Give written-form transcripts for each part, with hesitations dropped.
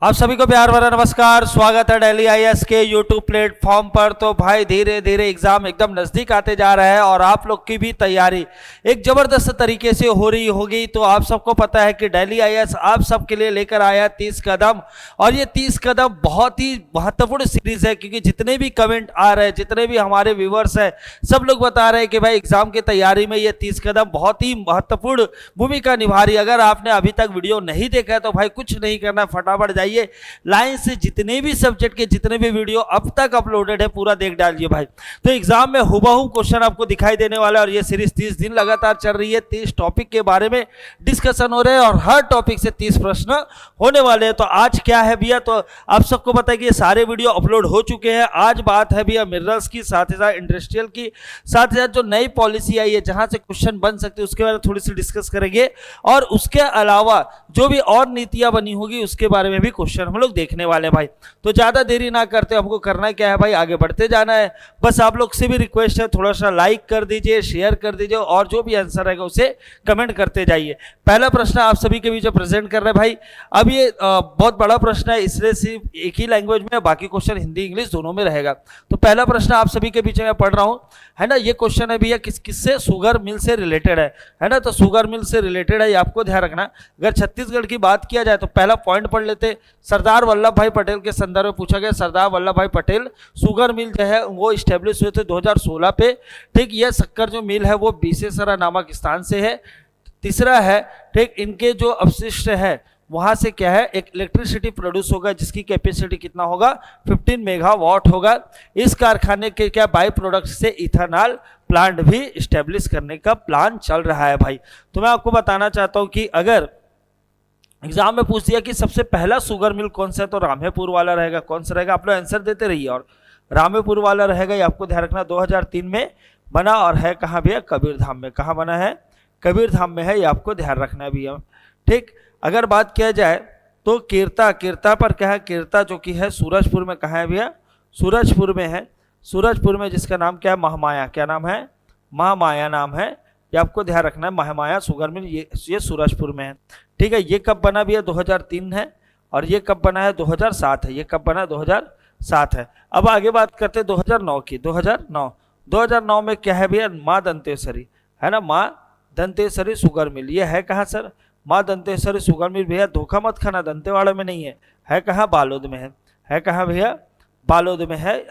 आप सभी को प्यार भरा नमस्कार। स्वागत है दिल्ली आईएएस के यूट्यूब प्लेटफॉर्म पर। तो भाई धीरे धीरे एग्जाम एकदम नजदीक आते जा रहा है और आप लोग की भी तैयारी एक जबरदस्त तरीके से हो रही होगी। तो आप सबको पता है कि दिल्ली आईएएस आप सबके लिए लेकर आया 30 कदम, और ये 30 कदम बहुत ही महत्वपूर्ण सीरीज है, क्योंकि जितने भी कमेंट आ रहे हैं, जितने भी हमारे व्यूवर्स हैं, सब लोग बता रहे हैं कि भाई एग्जाम की तैयारी में ये 30 कदम बहुत ही महत्वपूर्ण भूमिका निभा रही है। अगर आपने अभी तक वीडियो नहीं देखा है तो भाई कुछ नहीं करना, फटाफट जाइए लाइन से जितने भी सब्जेक्ट के जितने भी वीडियो अब तक अपलोडेड है पूरा देख डालिए भाई। तो एग्जाम में हुबहू क्वेश्चन आपको दिखाई देने वाला है, और ये सीरीज 30 दिन लगातार चल रही है। 30 टॉपिक के बारे में डिस्कशन हो रहे हैं और हर टॉपिक से 30 प्रश्न होने वाले हैं। तो आज क्या है भैया, तो आप सबको पता है कि ये सारे वीडियो अपलोड हो चुके हैं। आज बात है भैया मिनरल्स की, साथ ही साथ इंडस्ट्रियल की, साथ ही साथ जो नई पॉलिसी आई है जहां से क्वेश्चन बन सकते हैं उसके बारे में थोड़ी सी डिस्कस करेंगे, और उसके अलावा जो भी और नीतियां बनी होगी उसके बारे में भी क्वेश्चन हम लोग देखने वाले हैं भाई। तो ज्यादा देरी ना करते, हमको करना क्या है भाई, आगे बढ़ते जाना है। बस आप लोग से भी रिक्वेस्ट है, थोड़ा सा लाइक कर दीजिए, शेयर कर दीजिए, और जो भी आंसर रहेगा उसे कमेंट करते जाइए। पहला प्रश्न आप सभी के बीच प्रेजेंट कर रहे हैं भाई। अब ये बहुत बड़ा प्रश्न है, इसलिए सिर्फ एक ही लैंग्वेज में, बाकी क्वेश्चन हिंदी इंग्लिश दोनों में रहेगा। तो पहला प्रश्न आप सभी के बीच में पढ़ रहा हूं, है ना। ये क्वेश्चन है भैया किससे, शुगर मिल से रिलेटेड है ना। तो शुगर मिल से रिलेटेड है, ये आपको ध्यान रखना। अगर छत्तीसगढ़ की बात किया जाए तो पहला पॉइंट पढ़ लेते। सरदार वल्लभ भाई पटेल के संदर्भ में पूछा गया। सरदार वल्लभ भाई पटेल शुगर मिल जो है वो इस्टेब्लिश हुए थे 2016 पे। ठीक, यह शक्कर जो मिल है वो बीसेसरा नामक स्थान से है। तीसरा है, ठीक, इनके जो अवशिष्ट है वहां से क्या है, एक इलेक्ट्रिसिटी प्रोड्यूस होगा जिसकी कैपेसिटी कितना होगा, 15 मेगावाट होगा। इस कारखाने के क्या बाई प्रोडक्ट से इथेनॉल प्लांट भी इस्टेब्लिश करने का प्लान चल रहा है भाई। तो मैं आपको बताना चाहता हूं कि अगर एग्जाम में पूछ दिया कि सबसे पहला शुगर मिल कौन सा है, तो रामेपुर वाला रहेगा। कौन सा रहेगा, आप लोग आंसर देते रहिए, और रामेपुर वाला रहेगा। ये आपको ध्यान रखना, 2003 में बना, और है कहाँ भैया, कबीरधाम में। कहाँ बना है, कबीरधाम में है, ये आपको ध्यान रखना है भैया। ठीक, अगर बात किया जाए तो कीर्ता पर क्या है, कीर्ता जो कि है सूरजपुर में। कहाँ है भैया, सूरजपुर में है। सूरजपुर में जिसका नाम क्या है, महामाया। क्या नाम है, महामाया नाम है, ये आपको ध्यान रखना है। महामाया शुगर मिल ये सूरजपुर में है। ठीक है, ये कब बना भैया, 2003 है, और ये कब बना है, 2007 है। ये कब बना, 2007 है। अब आगे बात करते हैं 2009 की। 2009 में क्या है भैया, माँ दंतेश्वरी, है ना। माँ दंतेश्वरी शुगर मिल, ये है कहाँ सर, माँ दंतेश्वरी शुगर मिल। भैया धोखा मत खाना, दंतेवाड़ा में नहीं है कहाँ, बालोद में है कहाँ भैया, बालोद में है।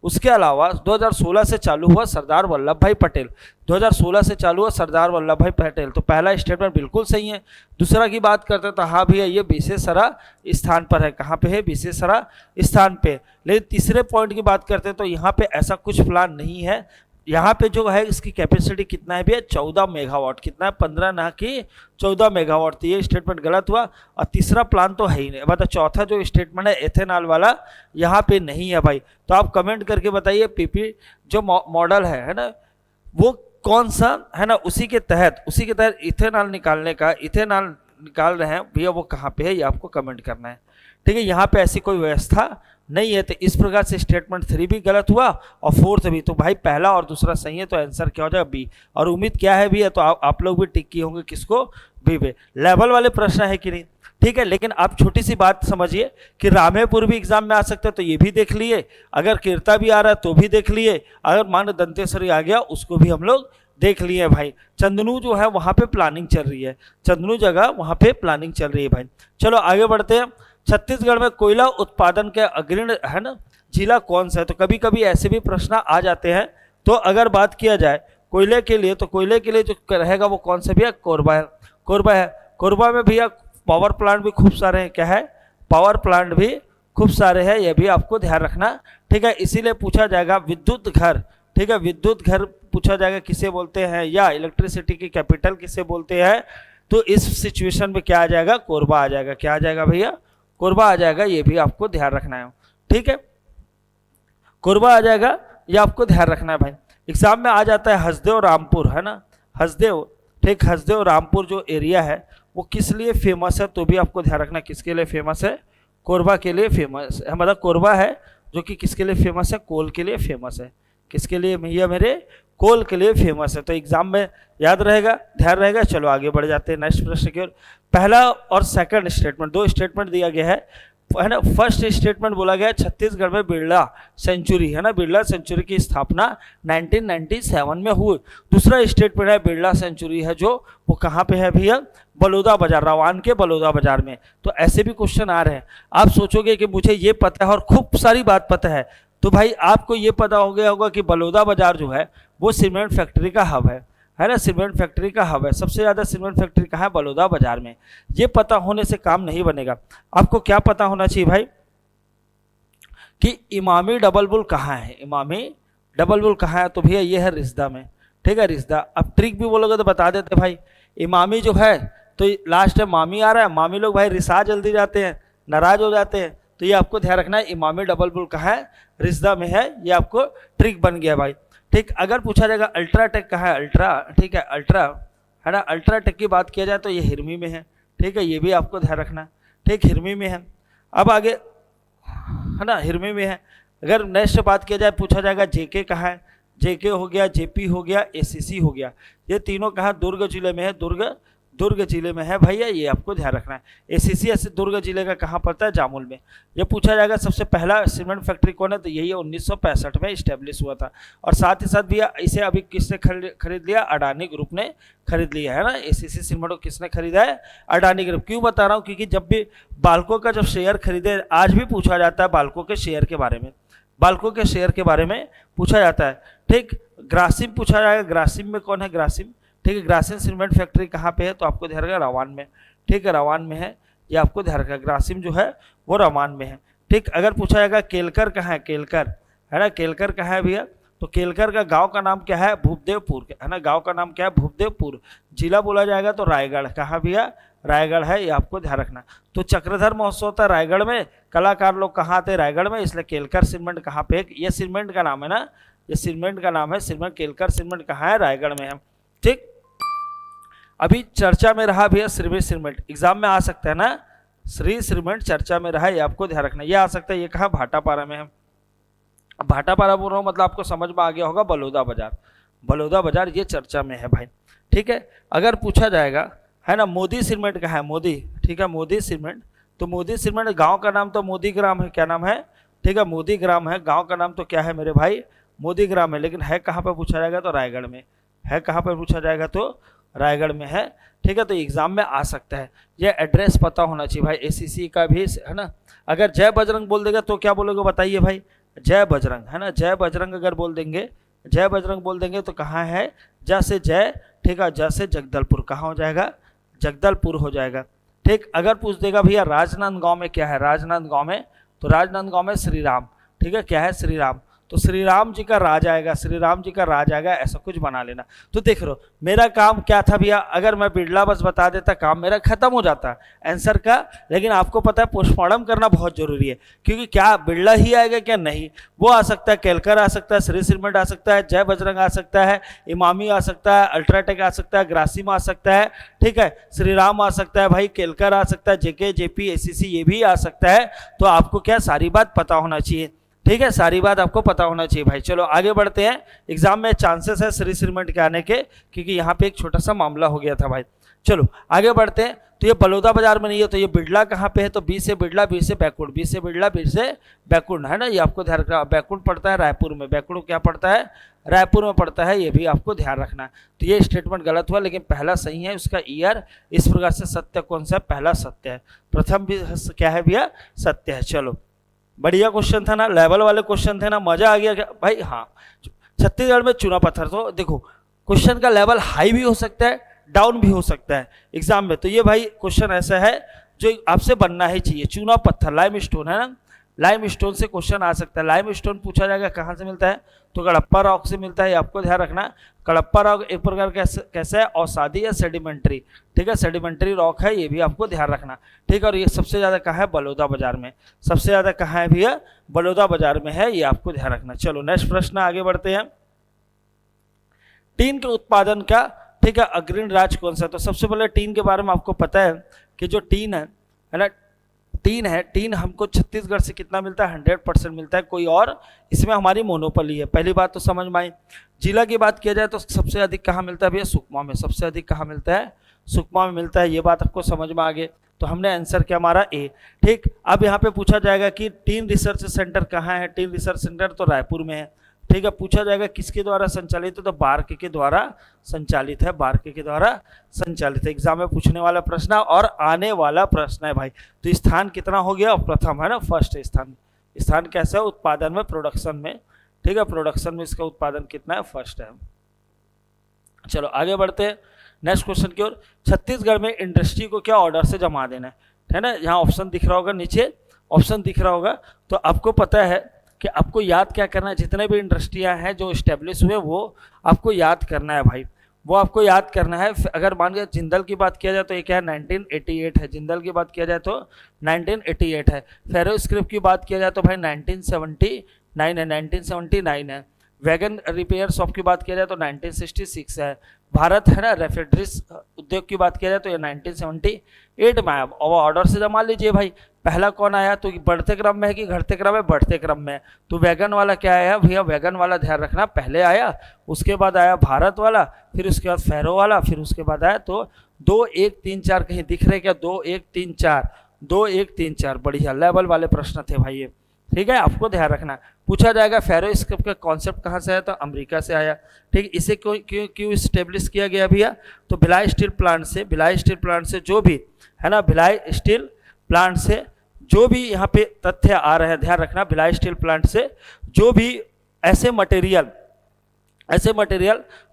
उसके अलावा 2016 से चालू हुआ सरदार वल्लभ भाई पटेल। 2016 से चालू हुआ सरदार वल्लभ भाई पटेल। तो पहला स्टेटमेंट बिल्कुल सही है। दूसरा की बात करते हैं तो हाँ भैया ये बीसेसरा स्थान पर है। कहाँ पे है, बीसेसरा स्थान पे। लेकिन तीसरे पॉइंट की बात करते हैं तो यहाँ पे ऐसा कुछ प्लान नहीं है। यहाँ पे जो है इसकी कैपेसिटी कितना है भैया, 14 मेगावाट। कितना है, 15 ना कि 14 मेगावाट। तो ये स्टेटमेंट गलत हुआ। और तीसरा प्लान तो है ही नहीं, मतलब चौथा जो स्टेटमेंट है एथेनॉल वाला, यहाँ पे नहीं है भाई। तो आप कमेंट करके बताइए पीपी जो मॉडल है ना, वो कौन सा है ना, उसी के तहत इथेनॉल निकालने का, इथेनॉल निकाल रहे हैं भैया, वो कहाँ पे है, ये आपको कमेंट करना है। ठीक है, यहाँ पे ऐसी कोई व्यवस्था नहीं है। तो इस प्रकार से स्टेटमेंट 3 भी गलत हुआ और 4th भी। तो भाई पहला और दूसरा सही है, तो आंसर क्या हो जाएगा, बी। और उम्मीद क्या है भी है, तो आप लोग भी टिक किए होंगे किसको, बी पे। लेवल वाले प्रश्न है कि नहीं, ठीक है। लेकिन आप छोटी सी बात समझिए कि रामेपुर भी एग्जाम में आ सकता है, तो ये भी देख लिए। अगर कीर्ता भी आ रहा है तो भी देख लिए। अगर मान दंतेश्वरी आ गया उसको भी हम लोग देख लिए भाई। चंदनू जो है वहां पे प्लानिंग चल रही है, चंदनू जगह वहां पे प्लानिंग चल रही है भाई। चलो आगे बढ़ते हैं। छत्तीसगढ़ में कोयला उत्पादन के अग्रणी है ना जिला कौन सा है। तो कभी कभी ऐसे भी प्रश्न आ जाते हैं। तो अगर बात किया जाए कोयले के लिए, तो कोयले के लिए जो रहेगा वो कौन सा भैया, कोरबा है। कोरबा है। कोरबा में भैया पावर प्लांट भी खूब सारे हैं। क्या है, पावर प्लांट भी खूब सारे हैं, ये भी आपको ध्यान रखना। ठीक है, इसीलिए पूछा जाएगा विद्युत घर। ठीक है, विद्युत घर पूछा जाएगा किसे बोलते हैं, या इलेक्ट्रिसिटी की कैपिटल किसे बोलते हैं। तो इस सिचुएशन में क्या आ जाएगा, कोरबा आ जाएगा। क्या आ जाएगा भैया, कोरबा आ जाएगा। ये भी आपको ध्यान रखना है। ठीक है, कोरबा आ जाएगा, ये आपको ध्यान रखना है भाई। एग्जाम में आ जाता है हसदेव रामपुर, है ना, हसदेव। ठीक, हसदेव रामपुर जो एरिया है वो किस लिए फेमस है, तो भी आपको ध्यान रखना किसके लिए फेमस है, कोरबा के लिए फेमस है। मतलब कोरबा है जो कि किसके लिए फेमस है, कोल के लिए फेमस है। किसके लिए भैया मेरे, कोल के लिए फेमस है। तो एग्जाम में याद रहेगा, ध्यान रहेगा। चलो आगे बढ़ जाते हैं नेक्स्ट प्रश्न की ओर। पहला और सेकंड स्टेटमेंट, 2 स्टेटमेंट दिया गया है। है ना फर्स्ट स्टेटमेंट बोला गया छत्तीसगढ़ में बिरला सेंचुरी, है ना, बिरला सेंचुरी की स्थापना 1997 में हुई। दूसरा स्टेटमेंट है बिरला सेंचुरी है जो वो कहाँ पे है भैया, बलौदा बाजार, रवान के बलौदा बाजार में। तो ऐसे भी क्वेश्चन आ रहे हैं। आप सोचोगे कि मुझे ये पता है और खूब सारी बात पता है, तो भाई आपको ये पता हो गया होगा कि बलौदा बाजार जो है वो सीमेंट फैक्ट्री का हब है ना, सीमेंट फैक्ट्री का हब है। सबसे ज़्यादा सीमेंट फैक्ट्री कहाँ है, बलौदा बाजार में। ये पता होने से काम नहीं बनेगा। आपको क्या पता होना चाहिए भाई कि इमामी डबल बुल कहाँ है, इमामी डबल बुल कहाँ है, तो भैया ये है रिश्दा में, ठीक है, रिश्दा। अब ट्रिक भी बोलोगे तो बता देते भाई, इमामी जो है तो लास्ट में मामी आ रहा है, मामी लोग भाई रिसा जल्दी जाते हैं, नाराज हो जाते हैं, तो ये आपको ध्यान रखना है, इमामी डबल बुल कहाँ है, रिश्दा में है। ये आपको ट्रिक बन गया भाई, ठीक। अगर पूछा जाएगा अल्ट्राटेक कहाँ है, अल्ट्रा, ठीक है, अल्ट्रा है ना, अल्ट्राटेक की बात किया जाए तो ये हिरमी में है, ठीक है, ये भी आपको ध्यान रखना, ठीक, हिरमी में है। अब आगे है ना, हिरमी में है। अगर नेक्स्ट बात किया जाए, पूछा जाएगा जेके कहाँ है, जेके हो गया, जेपी हो गया, एसीसी हो गया, ये तीनों कहाँ, दुर्ग जिले में है, दुर्ग जिले में है भैया, ये आपको ध्यान रखना है। एसीसी ऐसे दुर्ग जिले का कहाँ पड़ता है, जामुल में। ये पूछा जाएगा सबसे पहला सीमेंट फैक्ट्री कौन है, तो यही 1965 में इस्टेब्लिश हुआ था। और साथ ही साथ भैया इसे अभी किसने खरीद लिया, अडानी ग्रुप ने खरीद लिया है ना। एसीसी सीमेंट को किसने खरीदा है, अडानी ग्रुप। क्यों बता रहा हूँ, क्योंकि जब भी बाल्को का जब शेयर खरीदे, आज भी पूछा जाता है बाल्को के शेयर के बारे में, बाल्को के शेयर के बारे में पूछा जाता है, ठीक। ग्रासिम पूछा जाएगा, ग्रासिम में कौन है, ग्रासिम, ठीक है, ग्रासिम सीमेंट फैक्ट्री कहाँ पे है, तो आपको ध्यान रखना रवान में, ठीक है, रवान में है, ये आपको ध्यान रखना, ग्रासिम जो है वो रवान में है, ठीक। अगर पूछा जाएगा केलकर कहाँ है, केलकर है ना, केलकर कहाँ है भैया, तो केलकर का गांव का नाम क्या है, भूपदेवपुर, है ना, गांव का नाम क्या है, भूपदेवपुर। जिला बोला जाएगा तो रायगढ़, कहाँ भैया, रायगढ़ है, ये आपको ध्यान रखना। तो चक्रधर महोत्सव होता है रायगढ़ में, कलाकार लोग कहाँ आते हैं, रायगढ़ में, इसलिए केलकर सीमेंट कहाँ पे, ये सीमेंट का नाम है ना, ये सीमेंट का नाम है, सीमेंट केलकर सीमेंट कहाँ है, रायगढ़ में है, ठीक। अभी चर्चा में रहा भैया श्री सीमेंट, एग्जाम में आ सकता है ना, श्री सीमेंट चर्चा में रहा, ये आपको ध्यान रखना। ये आ सकता है, ये कहाँ, भाटापारा में है। भाटापारा बोल रहा हूँ, मतलब आपको समझ में आ गया होगा, बलौदा बाजार, बलौदा बाजार ये चर्चा में है भाई, ठीक है। अगर पूछा जाएगा है ना, मोदी सीमेंट कहाँ है, मोदी, ठीक है, मोदी सीमेंट, तो मोदी सीमेंट गांव का नाम तो मोदी ग्राम है, क्या नाम है, ठीक है, मोदी ग्राम है, गांव का नाम तो क्या है मेरे भाई, मोदी ग्राम है। लेकिन है कहाँ पर पूछा जाएगा, तो रायगढ़ में है, कहाँ पर पूछा जाएगा, तो रायगढ़ में है, ठीक है। तो एग्जाम में आ सकता है, ये एड्रेस पता होना चाहिए भाई, एसीसी का भी है ना। अगर जय बजरंग बोल देगा तो क्या बोलोगे, बताइए भाई, जय बजरंग, है ना, जय बजरंग अगर बोल देंगे, जय बजरंग बोल देंगे तो कहाँ है, ज से जय, ठीक है, ज से जगदलपुर, कहाँ हो जाएगा, जगदलपुर हो जाएगा, ठीक। अगर पूछ देगा भैया राजनांदगांव में क्या है, राजनांदगांव में, तो राजनांदगांव में श्री राम, ठीक है, क्या है, श्री राम, तो श्री राम जी का राज आएगा, श्री राम जी का राज आएगा, ऐसा कुछ बना लेना। तो देख रहे हो मेरा काम क्या था भैया, अगर मैं बिरला बस बता देता काम मेरा खत्म हो जाता आंसर का। लेकिन आपको पता है पोस्टमार्टम करना बहुत जरूरी है, क्योंकि क्या बिरला ही आएगा क्या, नहीं, वो आ सकता है, केलकर आ सकता है, श्री सीमेंट आ सकता है, जय बजरंग आ सकता है, इमामी आ सकता है, अल्ट्राटेक आ सकता है, ग्रासिम आ सकता है, ठीक है, श्री राम आ सकता है भाई, केलकर आ सकता है, जेके, जेपी, एसीसी ये भी आ सकता है। तो आपको क्या सारी बात पता होना चाहिए, ठीक है, सारी बात आपको पता होना चाहिए भाई। चलो आगे बढ़ते हैं, एग्जाम में चांसेस है श्री सीमेंट के आने के, क्योंकि यहाँ पे एक छोटा सा मामला हो गया था भाई। चलो आगे बढ़ते हैं, तो ये बलौदा बाजार में नहीं है, तो ये बिरला कहाँ पे है, तो बी से बिरला, बी से बैकुंठ, बी से बिरला, बी से बैकुंठ, है ना, ये आपको ध्यान रखना। बैकुंठ पड़ता है रायपुर में, बैकुंठ क्या पड़ता है, रायपुर में पड़ता है, ये भी आपको ध्यान रखना। तो ये स्टेटमेंट गलत हुआ, लेकिन पहला सही है, उसका ईयर इस प्रकार से सत्य कौन सा है, पहला सत्य है, प्रथम भी क्या है भैया, सत्य है। चलो बढ़िया क्वेश्चन था ना, लेवल वाले क्वेश्चन थे ना, मजा आ गया क्या भाई। हाँ, छत्तीसगढ़ में चुना पत्थर, तो देखो क्वेश्चन का लेवल हाई भी हो सकता है, डाउन भी हो सकता है एग्जाम में। तो ये भाई क्वेश्चन ऐसा है जो आपसे बनना ही चाहिए, चूना पत्थर, लाइम स्टोन, है ना, लाइम स्टोन से क्वेश्चन आ सकता है। लाइम स्टोन पूछा जाएगा कहाँ से मिलता है, तो कडप्पा रॉक से मिलता है, आपको ध्यान रखना। कडप्पा रॉक एक प्रकार कैसा है, औषधि या सेडिमेंट्री, ठीक है, सेडिमेंट्री रॉक है, ये भी आपको ध्यान रखना, ठीक है। और ये सबसे ज़्यादा कहाँ है, बलौदा बाजार में, सबसे ज़्यादा कहाँ है भैया, बलौदा बाजार में है, ये आपको ध्यान रखना। चलो नेक्स्ट प्रश्न आगे बढ़ते हैं, टीन के उत्पादन का, ठीक है, अग्रणी राज्य कौन सा। तो सबसे पहले टीन के बारे में आपको पता है कि जो टीन है ना, टीन है, टीन हमको छत्तीसगढ़ से कितना मिलता है, 100% मिलता है, कोई और इसमें हमारी मोनोपोली है, पहली बात तो समझ में आई। जिला की बात किया जाए तो सबसे अधिक कहाँ मिलता है भैया, सुकमा में, सबसे अधिक कहाँ मिलता है, सुकमा में मिलता है, ये बात आपको समझ में आ गई। तो हमने आंसर क्या मारा ए। ठीक, अब यहाँ पे पूछा जाएगा कि टीन रिसर्च सेंटर कहाँ है। टीन रिसर्च सेंटर तो रायपुर में है। ठीक है, पूछा जाएगा किसके द्वारा संचालित है, तो बार्क के द्वारा संचालित है, बार्क के द्वारा संचालित है। एग्जाम में पूछने वाला प्रश्न और आने वाला प्रश्न है भाई। तो स्थान कितना हो गया, प्रथम है ना, फर्स्ट स्थान। स्थान कैसा है, उत्पादन में, प्रोडक्शन में। ठीक है, प्रोडक्शन में इसका उत्पादन कितना है, फर्स्ट है। चलो आगे बढ़ते हैं नेक्स्ट क्वेश्चन की ओर। छत्तीसगढ़ में इंडस्ट्री को क्या ऑर्डर से जमा देना है ना। यहाँ ऑप्शन दिख रहा होगा, नीचे ऑप्शन दिख रहा होगा। तो आपको पता है कि आपको याद क्या करना है, जितने भी इंडस्ट्रियां हैं जो इस्टेब्लिश हुए वो आपको याद करना है भाई, वो आपको याद करना है। अगर मान लिया जिंदल की बात किया जाए तो ये क्या है, 1988 है। जिंदल की बात किया जाए तो 1988 है। फेरो स्क्रिप्ट की बात किया जाए तो भाई 1979 है, 1979 है। वैगन रिपेयर शॉप की बात किया जाए तो 1966 है। भारत है ना रेफ्रिजरेटर्स उद्योग की बात किया जाए तो ये 1978 में आया। और ऑर्डर से जमा लीजिए भाई, पहला कौन आया, तो बढ़ते क्रम में है कि घटते क्रम में, बढ़ते क्रम में। तो वैगन वाला क्या आया भैया, वैगन वाला ध्यान रखना पहले आया, उसके बाद आया भारत वाला, फिर उसके बाद फेरो वाला, फिर उसके बाद आया तो 2 1 3 4 कहीं दिख रहे क्या, 2 1 3 4, 2 1 3 4। बढ़िया लेवल वाले प्रश्न थे भाई ये। ठीक है, आपको ध्यान रखना। पूछा जाएगा फेरो स्क्रिप्ट का कॉन्सेप्ट कहाँ से आया, तो अमेरिका से आया। ठीक, इसे क्यों क्यों क्यों स्टेब्लिश किया गया भैया, तो भिलाई स्टील प्लांट से, भिलाई स्टील प्लांट से जो भी है ना, भिलाई स्टील प्लांट से जो भी यहाँ पे तथ्य आ रहे हैं, ध्यान रखना, भिलाई स्टील प्लांट से जो भी ऐसे मटेरियल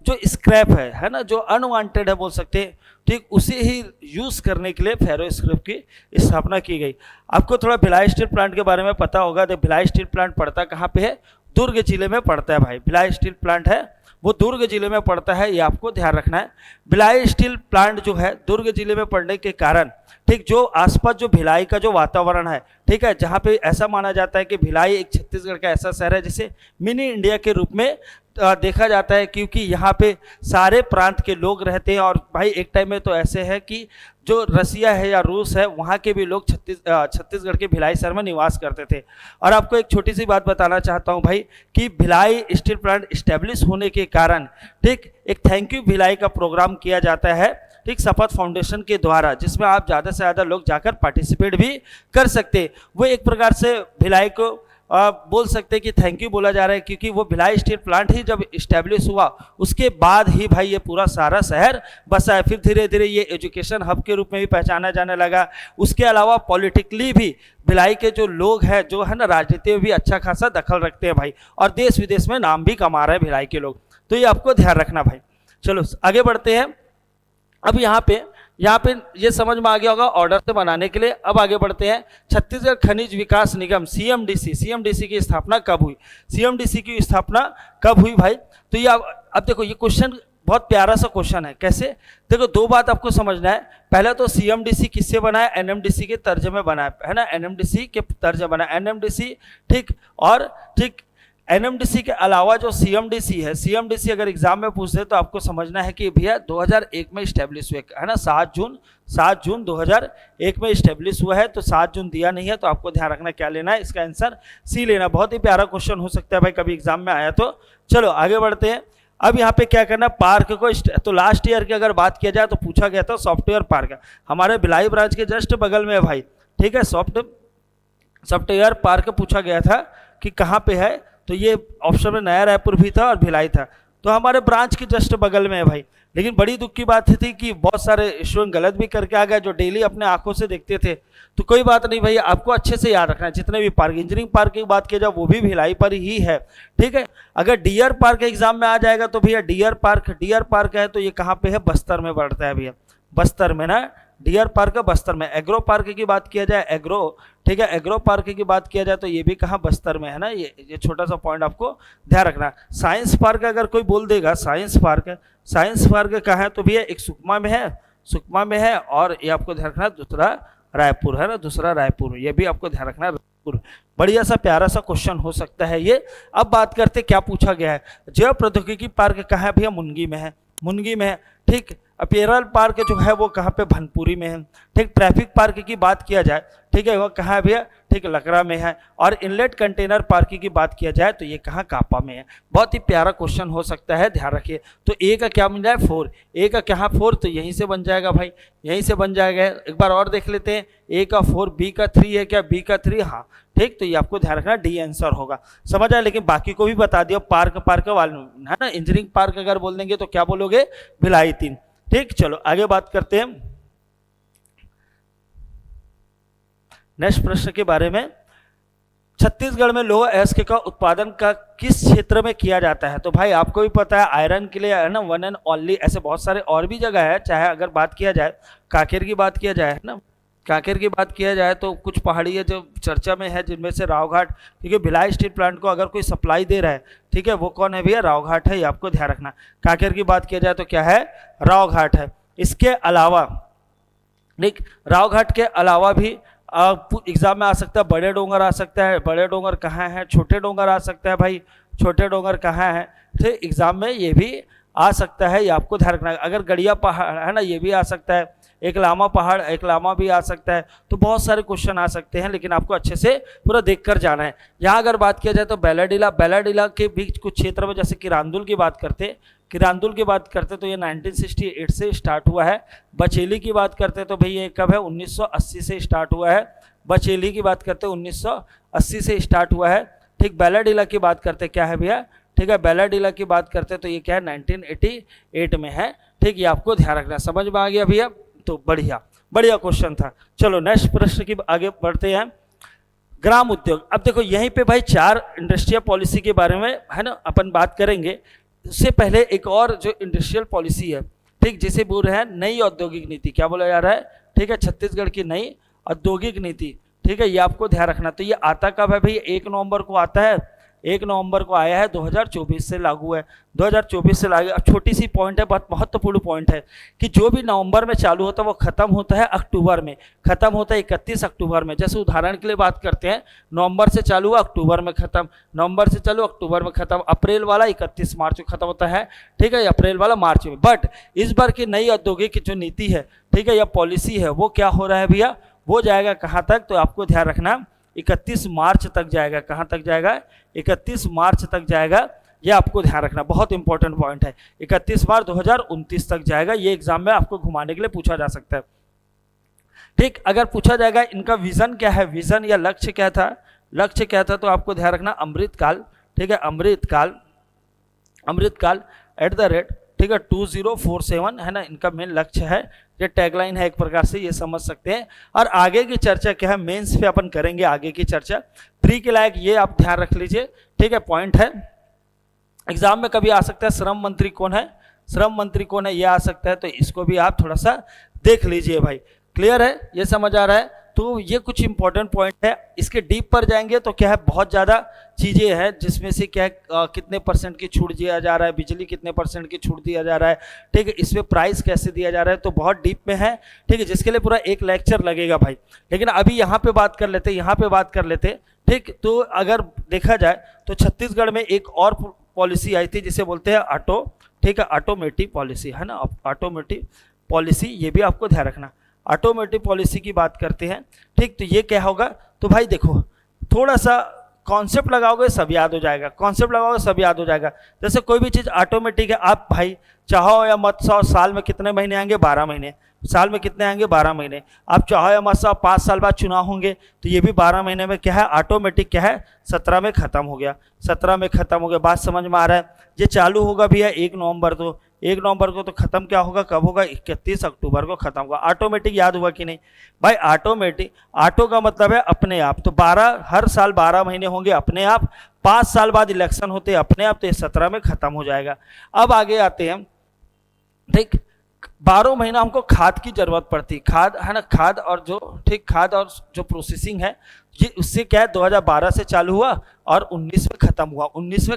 जो स्क्रैप है ना, जो अनवांटेड है बोल सकते हैं, ठीक, उसे ही यूज करने के लिए फेरो स्क्रैप की स्थापना की गई। आपको थोड़ा भिलाई स्टील प्लांट के बारे में पता होगा। तो भिलाई स्टील प्लांट पड़ता कहाँ पे है, दुर्ग जिले में पड़ता है भाई। भिलाई स्टील प्लांट है वो दुर्ग जिले में पड़ता है, ये आपको ध्यान रखना है। भिलाई स्टील प्लांट जो है दुर्ग जिले में पड़ने के कारण, ठीक, जो आसपास जो भिलाई का जो वातावरण है, ठीक है, जहाँ पे ऐसा माना जाता है कि भिलाई एक छत्तीसगढ़ का ऐसा शहर है जिसे मिनी इंडिया के रूप में देखा जाता है, क्योंकि यहाँ पे सारे प्रांत के लोग रहते हैं। और भाई एक टाइम में तो ऐसे है कि जो रसिया है या रूस है वहाँ के भी लोग छत्तीसगढ़ के भिलाई शहर में निवास करते थे। और आपको एक छोटी सी बात बताना चाहता हूँ भाई कि भिलाई स्टील प्लांट इस्टेब्लिश होने के कारण, ठीक, एक थैंक यू भिलाई का प्रोग्राम किया जाता है, ठीक, शपथ फाउंडेशन के द्वारा, जिसमें आप ज़्यादा से ज़्यादा लोग जाकर पार्टिसिपेट भी कर सकते। वो एक प्रकार से भिलाई को बोल सकते हैं कि थैंक यू बोला जा रहा है, क्योंकि वो भिलाई स्टील प्लांट ही जब इस्टेब्लिश हुआ उसके बाद ही भाई ये पूरा सारा शहर बसा है। फिर धीरे धीरे ये एजुकेशन हब के रूप में भी पहचाना जाने लगा। उसके अलावा पॉलिटिकली भी भिलाई के जो लोग हैं, जो है ना, राजनीति में भी अच्छा खासा दखल रखते हैं भाई, और देश विदेश में नाम भी कमा रहे हैं भिलाई के लोग। तो ये आपको ध्यान रखना भाई। चलो आगे बढ़ते हैं। अब यहाँ पे ये समझ में आ गया होगा ऑर्डर से बनाने के लिए। अब आगे बढ़ते हैं। छत्तीसगढ़ खनिज विकास निगम सीएमडीसी की स्थापना कब हुई, सीएमडीसी की स्थापना कब हुई भाई। तो ये अब देखो, ये क्वेश्चन बहुत प्यारा सा क्वेश्चन है। कैसे, देखो, दो बात आपको समझना है। पहले तो सीएमडीसी किससे बना है, एनएमडीसी के तर्ज में बना है ना, एनएमडीसी के तर्ज में बना है एनएमडीसी, ठीक। और ठीक, एनएमडीसी के अलावा जो सीएमडीसी है, सीएमडीसी अगर एग्जाम में पूछते तो आपको समझना है कि भैया 2001 में इस्टेब्लिश हुए है ना, 7 जून 2001 में इस्टेब्लिश हुआ है। तो 7 जून दिया नहीं है, तो आपको ध्यान रखना क्या लेना है, इसका आंसर सी लेना। बहुत ही प्यारा क्वेश्चन हो सकता है भाई, कभी एग्जाम में आया तो। चलो आगे बढ़ते हैं। अब यहाँ पे क्या करना, पार्क को, तो लास्ट ईयर की अगर बात किया जाए तो पूछा गया था सॉफ्टवेयर पार्क, हमारे भिलाई ब्रांच के जस्ट बगल में है भाई, ठीक है। सॉफ्टवेयर पार्क पूछा गया था कि कहाँ पे है, तो ये ऑप्शन में नया रायपुर भी था और भिलाई था, तो हमारे ब्रांच के जस्ट बगल में है भाई। लेकिन बड़ी दुख की बात थी कि बहुत सारे स्टूडेंट गलत भी करके आ गए, जो डेली अपने आंखों से देखते थे। तो कोई बात नहीं भाई, आपको अच्छे से याद रखना है। जितने भी पार्क, इंजीनियरिंग पार्क की बात की जाए वो भी भिलाई पर ही है, ठीक है। अगर डियर पार्क एग्जाम में आ जाएगा तो भैया डियर पार्क है तो ये कहाँ पे है, बस्तर में पड़ता है भैया, बस्तर में ना, डियर पार्क बस्तर में। एग्रो पार्क की बात किया जाए, एग्रो, ठीक है, एग्रो पार्क की बात किया जाए तो ये भी कहाँ, बस्तर में है ना। ये छोटा सा पॉइंट आपको ध्यान रखना। साइंस पार्क अगर कोई बोल देगा, साइंस पार्क कहाँ है, तो भैया एक सुकमा में है, और ये आपको ध्यान रखना दूसरा रायपुर है ना, दूसरा रायपुर, ये भी आपको ध्यान रखना रायपुर। बढ़िया सा प्यारा सा क्वेश्चन हो सकता है ये। अब बात करते क्या पूछा गया है, जैव प्रौद्योगिकी पार्क कहाँ है भैया, मुनगी में है, ठीक। अपीयरल पार्क जो है वो कहाँ पे, भनपुरी में है। ठीक, ट्रैफिक पार्क की बात किया जाए, ठीक है, वो कहाँ है भैया, ठीक, लकड़ा में है। और इनलेट कंटेनर पार्क की बात किया जाए तो ये कहाँ, कापा में है। बहुत ही प्यारा क्वेश्चन हो सकता है, ध्यान रखिए। तो ए का क्या बन जाए, 4, ए का क्या 4, तो यहीं से बन जाएगा भाई, यहीं से बन जाएगा। एक बार और देख लेते हैं, ए का 4, बी का 3 है क्या, बी का 3, हाँ ठीक, तो ये आपको ध्यान रखना, डी आंसर होगा। समझ आया, लेकिन बाकी को भी बता दिया, पार्क वाले है ना, इंजीनियरिंग पार्क अगर बोल देंगे तो क्या बोलोगे, भिलाई 3। ठीक, चलो आगे बात करते हैं नेक्स्ट प्रश्न के बारे में। छत्तीसगढ़ में लौह अयस्क का उत्पादन का किस क्षेत्र में किया जाता है? तो भाई आपको भी पता है, आयरन के लिए है ना, वन एंड ओनली, ऐसे बहुत सारे और भी जगह है। चाहे अगर बात किया जाए, कांकेर की बात किया जाए ना, कांकेर की बात किया जाए तो कुछ पहाड़ी है जो चर्चा में है, जिनमें से रावघाट, क्योंकि भिलाई स्टील प्लांट को अगर कोई सप्लाई दे रहा है, ठीक है, वो कौन है भैया, रावघाट है, ये आपको ध्यान रखना। कांकेर की बात किया जाए तो क्या है, रावघाट है। इसके अलावा ठीक, रावघाट के अलावा भी एग्जाम में आ सकता है, बड़े डोंगर आ सकता है। बड़े डोंगर कहाँ है, छोटे डोंगर आ सकता है भाई, छोटे डोंगर कहाँ है, ठीक, एग्जाम में ये भी आ सकता है, ये आपको ध्यान रखना है। अगर गड़िया पहाड़ है ना, ये भी आ सकता है। एक लामा पहाड़, एक लामा भी आ सकता है। तो बहुत सारे क्वेश्चन आ सकते हैं, लेकिन आपको अच्छे से पूरा देख कर जाना है। यहाँ अगर बात किया जाए तो बैलाडीला के बीच कुछ क्षेत्र में, जैसे किरांदुल की बात करते तो ये 1968 से स्टार्ट हुआ है। बचेली की बात करते तो भाई ये कब है, 1980 से स्टार्ट हुआ है। बचेली की बात करते 1980 से स्टार्ट हुआ है। ठीक, बैलाडीला की बात करते क्या है भैया, ठीक है, बैलाडीला की बात करते तो ये क्या है, 1988 में है। ठीक, ये आपको ध्यान रखना। समझ में आ गया भैया, तो बढ़िया क्वेश्चन था। चलो नेक्स्ट प्रश्न की आगे बढ़ते हैं। ग्राम उद्योग, अब देखो यहीं पे भाई 4 इंडस्ट्रियल पॉलिसी के बारे में है ना अपन बात करेंगे। उससे पहले एक और जो इंडस्ट्रियल पॉलिसी है, ठीक, जिसे बोल रहे हैं नई औद्योगिक नीति, क्या बोला जा रहा है, ठीक है, छत्तीसगढ़ की नई औद्योगिक नीति। ठीक है, ये आपको ध्यान रखना। तो ये आता कब है भाई, 1 नवंबर को आता है, 1 नवंबर को आया है, 2024 से लागू है, 2024 से लागू। अब छोटी सी पॉइंट है, बहुत महत्वपूर्ण पॉइंट है, कि जो भी नवंबर में चालू होता है वो खत्म होता है अक्टूबर में, खत्म होता है 31 अक्टूबर में। जैसे उदाहरण के लिए बात करते हैं, नवंबर से चालू हुआ, अक्टूबर में खत्म, नवंबर से चालू, अक्टूबर में खत्म। अप्रैल वाला 31 मार्च को खत्म होता है, ठीक है, अप्रैल वाला मार्च में। बट इस बार की नई औद्योगिक जो नीति है, ठीक है, या पॉलिसी है, वो क्या हो रहा है भैया, वो जाएगा कहाँ तक, तो आपको ध्यान रखना 31 मार्च तक जाएगा। कहाँ तक जाएगा, 31 मार्च तक जाएगा, ये आपको ध्यान रखना, बहुत इंपॉर्टेंट पॉइंट है। 31 मार्च 2029 तक जाएगा। ये एग्जाम में आपको घुमाने के लिए पूछा जा सकता है। ठीक, अगर पूछा जाएगा इनका विजन क्या है, विजन या लक्ष्य क्या था, लक्ष्य क्या था, तो आपको ध्यान रखना अमृतकाल, ठीक है, अमृतकाल @ ठीक है 2047 है ना, इनका मेन लक्ष्य है। ये टैगलाइन है एक प्रकार से, ये समझ सकते हैं। और आगे की चर्चा क्या है, मेंस पे अपन करेंगे आगे की चर्चा। प्री के लायक ये आप ध्यान रख लीजिए, ठीक है, पॉइंट है। एग्जाम में कभी आ सकता है श्रम मंत्री कौन है, श्रम मंत्री कौन है, ये आ सकता है, तो इसको भी आप थोड़ा सा देख लीजिए भाई। क्लियर है, ये समझ आ रहा है। तो ये कुछ इंपॉर्टेंट पॉइंट है। इसके डीप पर जाएंगे तो क्या है, बहुत ज़्यादा चीज़ें हैं, जिसमें से क्या है, कितने % की छूट दिया जा रहा है, बिजली कितने % की छूट दिया जा रहा है, ठीक है, इसमें प्राइस कैसे दिया जा रहा है, तो बहुत डीप में है, ठीक है, जिसके लिए पूरा एक लेक्चर लगेगा भाई। लेकिन अभी यहाँ पे बात कर लेते, ठीक। तो अगर देखा जाए तो छत्तीसगढ़ में एक और पॉलिसी आई थी जिसे बोलते हैं ठीक है, ऑटोमेटिव पॉलिसी है ना, ऑटोमेटिव पॉलिसी, ये भी आपको ध्यान रखना। ऑटोमेटिव पॉलिसी की बात करते हैं, ठीक। तो ये क्या होगा, तो भाई देखो थोड़ा सा कॉन्सेप्ट लगाओगे सब याद हो जाएगा, कॉन्सेप्ट लगाओगे सब याद हो जाएगा। जैसे कोई भी चीज़ ऑटोमेटिक है, आप भाई चाहो या मत चाहो, साल में कितने महीने आएंगे, 12 महीने, साल में कितने आएंगे, 12 महीने। आप चाहो या मत चाहो, 5 साल बाद चुनाव होंगे, तो ये भी 12 महीने में क्या है, ऑटोमेटिक क्या है, 17 में खत्म हो गया, 17 में खत्म हो गया। बात समझ में आ रहा है। ये चालू होगा भैया 1 नवंबर, तो 1 नवंबर को, तो खत्म क्या होगा, कब होगा, 31 अक्टूबर को खत्म होगा। ऑटोमेटिक याद हुआ कि नहीं भाई, ऑटोमेटिक, ऑटो का मतलब है अपने आप, तो 12 हर साल 12 महीने होंगे अपने आप, 5 साल बाद इलेक्शन होते हैं अपने आप, तो ये 17 में खत्म हो जाएगा। अब आगे आते हैं, ठीक। 12 महीना हमको खाद की जरूरत पड़ती, खाद है ना, खाद और जो ठीक, खाद और जो प्रोसेसिंग है, ये उससे क्या है, 2012 से चालू हुआ और 19 में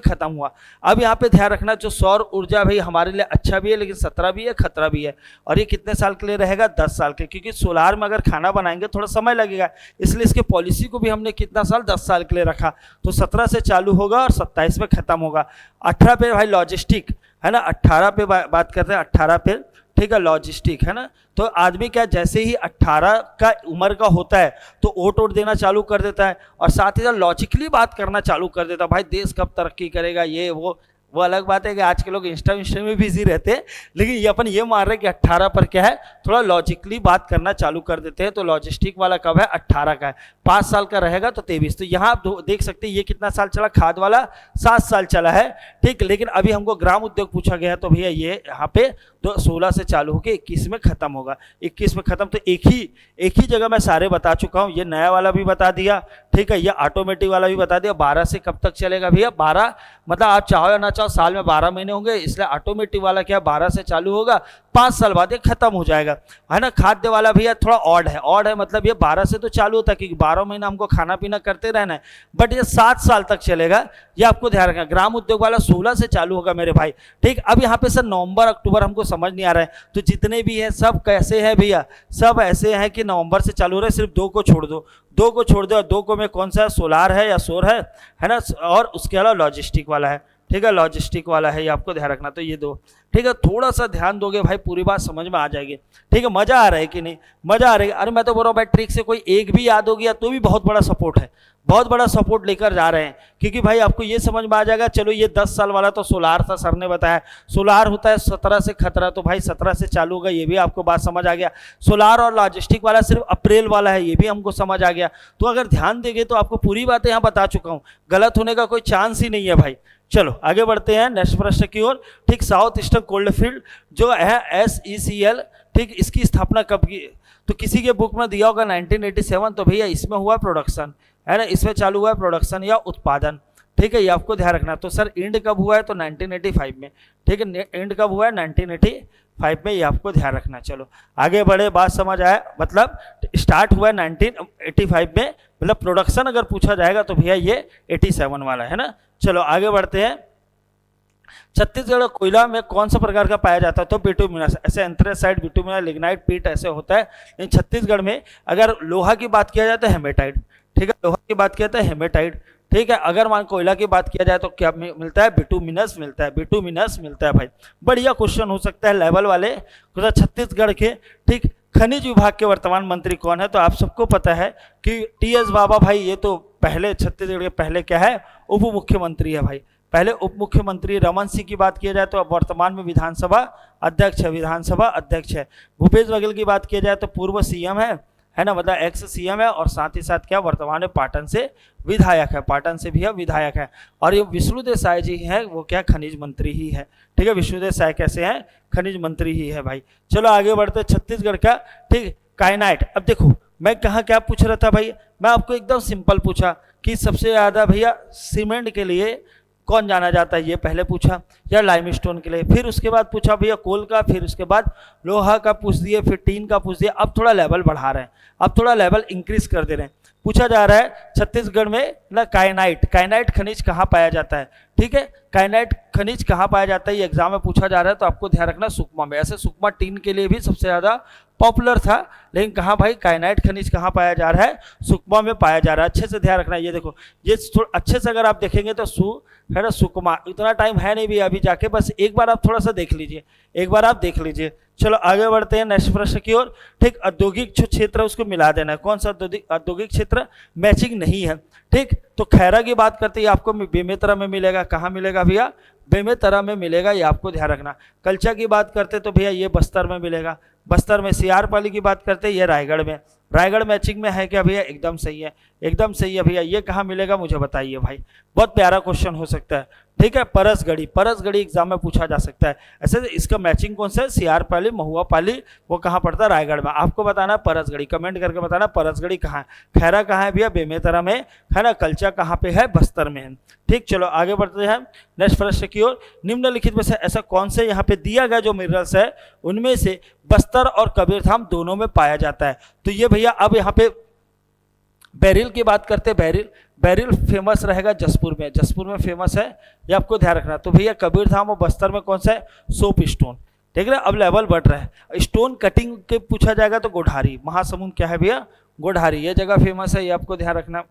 खत्म हुआ। अब यहाँ पे ध्यान रखना, जो सौर ऊर्जा भाई हमारे लिए अच्छा भी है, लेकिन 17 भी है, खतरा भी है। और ये कितने साल के लिए रहेगा, 10 साल के, क्योंकि सोलार में अगर खाना बनाएंगे थोड़ा समय लगेगा, इसलिए इसके पॉलिसी को भी हमने कितना साल, 10 साल के लिए रखा। तो 17 से चालू होगा और 27 में खत्म होगा। 18 पे भाई लॉजिस्टिक है ना, 18 पे बात करते हैं, 18 पे ठीक है, लॉजिस्टिक है ना। तो आदमी क्या जैसे ही 18 का उम्र का होता है तो वोट देना चालू कर देता है और साथ ही साथ लॉजिकली बात करना चालू कर देता है, भाई देश कब तरक्की करेगा, ये वो अलग बात है कि आज के लोग इंस्टा में बिजी रहते हैं, लेकिन ये अपन ये मान रहे हैं कि 18 पर क्या है थोड़ा लॉजिकली बात करना चालू कर देते हैं। तो लॉजिस्टिक वाला कब है, 18 का है, 5 साल का रहेगा तो 23। तो यहाँ आप देख सकते हैं ये कितना साल चला, खाद वाला 7 साल चला है, ठीक। लेकिन अभी हमको ग्राम उद्योग पूछा गया तो भैया ये यहाँ पे तो 16 से चालू होकर 21 में खत्म होगा, 21 में खत्म। तो एक ही जगह मैं सारे बता चुका हूँ, ये नया वाला भी बता दिया, ठीक है, ये ऑटोमेटिक वाला भी बता दिया। 12 से कब तक चलेगा भैया, 12 मतलब आप चाहो या ना चाहो साल में 12 महीने होंगे, इसलिए ऑटोमेटिक वाला क्या 12 से चालू होगा, 5 साल बाद ये खत्म हो जाएगा, है ना। खाद्य वाला भैया थोड़ा ऑड है मतलब ये 12 से तो चालू होता है क्योंकि 12 महीना हमको खाना पीना करते रहना है, बट ये 7 साल तक चलेगा, ये आपको ध्यान रखना। ग्राम उद्योग वाला 16 से चालू होगा मेरे भाई, ठीक। अब यहाँ पे सर नवंबर अक्टूबर हमको समझ नहीं आ रहा है, तो जितने भी है सब कैसे है भैया, सब ऐसे हैं कि नवंबर से चालू हो रहे हैं, सिर्फ 2 को छोड़ दो, 2 को छोड़ दो, और 2 को में कौन सा सोलार है या सौर है ना, और उसके अलावा लॉजिस्टिक वाला है, ठीक है, लॉजिस्टिक वाला है, ये आपको ध्यान रखना। तो ये 2, ठीक है, थोड़ा सा ध्यान दोगे भाई पूरी बात समझ में आ जाएगी, ठीक है। मजा आ रहा है कि नहीं, मजा आ रहा है। अरे मैं तो बोल रहा हूँ भाई ट्रिक से कोई एक भी याद हो गया तो भी बहुत बड़ा सपोर्ट है, बहुत बड़ा सपोर्ट लेकर जा रहे हैं, क्योंकि भाई आपको ये समझ में आ जाएगा। चलो ये 10 साल वाला तो सोलार था, सर ने बताया सोलार होता है 17 से खतरा, तो भाई 17 से चालू होगा, ये भी आपको बात समझ आ गया। सोलार और लॉजिस्टिक वाला सिर्फ अप्रैल वाला है, ये भी हमको समझ आ गया। तो अगर ध्यान देंगे तो आपको पूरी बातें यहाँ बता चुका हूँ, गलत होने का कोई चांस ही नहीं है भाई। चलो आगे बढ़ते हैं नेक्स्ट प्रश्न की ओर, ठीक। साउथ ईस्टर्न कोल्डफील्ड जो है SECL, ठीक, इसकी स्थापना कब की, तो किसी के बुक में दिया होगा 1987, तो भैया इसमें हुआ प्रोडक्शन, है ना, इसमें चालू हुआ प्रोडक्शन या उत्पादन, ठीक है, ये आपको ध्यान रखना। तो सर एंड कब हुआ है, तो 1985 में, ठीक है, एंड कब हुआ है 1985 में, ये आपको ध्यान रखना। चलो आगे बढ़े, बात समझ आया, मतलब स्टार्ट हुआ है 1985 में, मतलब प्रोडक्शन अगर पूछा जाएगा तो भैया ये 87 वाला है ना। चलो आगे बढ़ते हैं। छत्तीसगढ़ कोयला में कौन सा प्रकार का पाया जाता है, तो बिटुमिनस, ऐसे एंथ्रेसाइट, बिटुमिनस, लिग्नाइट, पीट ऐसे होता है। लेकिन छत्तीसगढ़ में अगर लोहा की बात किया जाए तो हेमेटाइट, ठीक है, लोहा की बात किया जाए तो हेमेटाइट, ठीक है। अगर मान कोयला की बात किया जाए तो क्या मिलता है, बिटुमिनस मिलता है, बिटुमिनस मिलता है भाई। बढ़िया क्वेश्चन हो सकता है लेवल वाले। छत्तीसगढ़ के, ठीक, खनिज विभाग के वर्तमान मंत्री कौन है, तो आप सबको पता है कि TS बाबा भाई, ये तो पहले छत्तीसगढ़ के पहले क्या है, उप मुख्यमंत्री है भाई, पहले उप मुख्यमंत्री। रमन सिंह की बात किया जाए तो अब वर्तमान में विधानसभा अध्यक्ष है, विधानसभा अध्यक्ष है। भूपेश बघेल की बात किया जाए तो पूर्व CM है ना, मतलब एक्स CM है, और साथ ही साथ क्या वर्तमान में पाटन से विधायक है, पाटन से भी है विधायक है। और ये विष्णुदेव साय जी हैं, वो क्या खनिज मंत्री ही है, ठीक है, विष्णुदेव साय कैसे हैं, खनिज मंत्री ही है भाई। चलो आगे बढ़ते, छत्तीसगढ़ का, ठीक, काइनाइट। अब देखो मैं कहाँ क्या पूछ रहा था भाई, मैं आपको एकदम सिंपल पूछा कि सबसे ज़्यादा भैया सीमेंट के लिए कौन जाना जाता है, ये पहले पूछा, या लाइमस्टोन के लिए, फिर उसके बाद पूछा भैया कोल का, फिर उसके बाद लोहा का पूछ दिए, फिर टीन का पूछ दिया। अब थोड़ा लेवल बढ़ा रहे हैं, अब थोड़ा लेवल इंक्रीज कर दे रहे हैं। पूछा जा रहा है छत्तीसगढ़ में ना काइनाइट खनिज कहाँ पाया जाता है, ठीक है, काइनाइट खनिज कहाँ पाया जाता है, ये एग्जाम में पूछा जा रहा है, तो आपको ध्यान रखना सुकमा में। ऐसे सुकमा टीन के लिए भी सबसे ज़्यादा पॉपुलर था, लेकिन कहाँ भाई काइनाइट खनिज कहाँ पाया जा रहा है, सुकमा में पाया जा रहा है। अच्छे से ध्यान रखना, ये देखो ये अच्छे से अगर आप देखेंगे तो है ना, सुकमा, इतना टाइम है नहीं भी अभी जाके, बस एक बार आप थोड़ा सा देख लीजिए, एक बार आप देख लीजिए। चलो आगे बढ़ते हैं नेक्स्ट प्रश्न की ओर, ठीक। औद्योगिक जो क्षेत्र है उसको मिला देना है, कौन सा औद्योगिक क्षेत्र मैचिंग नहीं है, ठीक। तो खैरा की बात करते हैं, आपको बेमेतरा में मिलेगा, कहाँ मिलेगा भैया, बेमेतरा में मिलेगा, ये आपको ध्यान रखना। कल्चा की बात करते तो भैया ये बस्तर में मिलेगा, बस्तर में। सियारपाली की बात करते हैं ये रायगढ़ में, रायगढ़ मैचिंग में है क्या भैया, एकदम सही है, एकदम सही है भैया। ये कहाँ मिलेगा मुझे बताइए भाई, बहुत प्यारा क्वेश्चन हो सकता है, ठीक है। परसगढ़ी एग्जाम में पूछा जा सकता है। ऐसे इसका मैचिंग कौन सा है, सियारपाली, महुआ पाली, वो कहाँ पड़ता है, रायगढ़ में। आपको बताना है परसगढ़ी, कमेंट करके बताना परसगढ़ी कहाँ है। खैरा कहाँ है भैया, बेमेतरा में है ना। कल्चा कहाँ पे है, बस्तर में है, ठीक। चलो आगे बढ़ते हैं नेक्स्ट प्रश्न की ओर। निम्नलिखित में से ऐसा कौन से यहाँ पे दिया गया जो मिनरल्स है उनमें से बस्तर और कबीरधाम दोनों में पाया जाता है, तो ये भैया अब यहाँ पे बेरिल की बात करते हैं। बेरिल फेमस रहेगा जसपुर में फेमस है, ये आपको ध्यान रखना। तो भैया कबीरधाम और बस्तर में कौन सा है, सोप स्टोन, ठीक है। अब लेवल बढ़ रहा है, स्टोन कटिंग के पूछा जाएगा तो गोढ़ारी, महासमुंद क्या है भैया, गोढ़ारी, ये जगह फेमस है, ये आपको ध्यान रखना।